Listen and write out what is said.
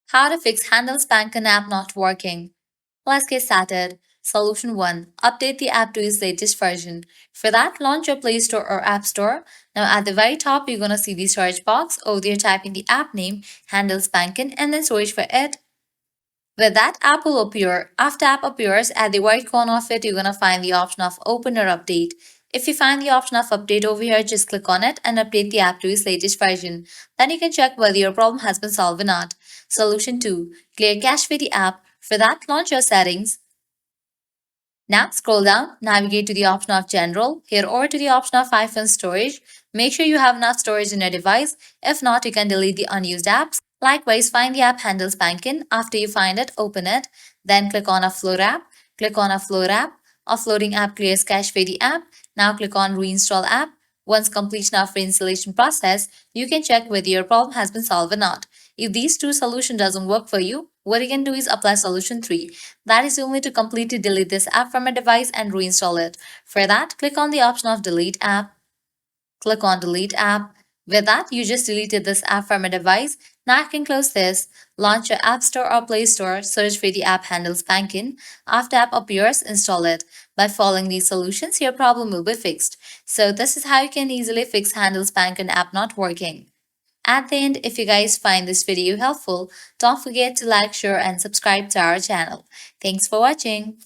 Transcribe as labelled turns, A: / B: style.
A: How to fix Handelsbanken App not working. Let's get started. Solution 1. Update the app to its latest version. For that, launch your Play Store or App Store. Now at the very top, you're going to see the search box. Over there, type in the app name, Handelsbanken, and then search for it. With that, app will appear. After app appears, at the right corner of it, you're going to find the option of Open or Update. If you find the option of Update over here, just click on it and update the app to its latest version. Then you can check whether your problem has been solved or not. Solution 2. Clear cache for the app. For that, launch your settings. Now scroll down, navigate to the option of General, here over to the option of iPhone storage. Make sure you have enough storage in your device. If not, you can delete the unused apps. Likewise, find the app Handelsbanken. After you find it, open it. Then click on Offload app. Click on Offload app. Offloading app clears cache for the app. Now click on Reinstall app. Once completion of reinstallation process, you can check whether your problem has been solved or not. If these two solutions doesn't work for you, what you can do is apply solution 3. That is only to completely delete this app from a device and reinstall it. For that, click on the option of Delete app. Click on Delete app. With that, you just deleted this app from a device. Now you can close this, launch your App Store or Play Store, search for the app Handelsbanken. After app appears, install it. By following these solutions, your problem will be fixed. So this is how you can easily fix Handelsbanken app not working. At the end, if you guys find this video helpful, don't forget to like, share, and subscribe to our channel. Thanks for watching.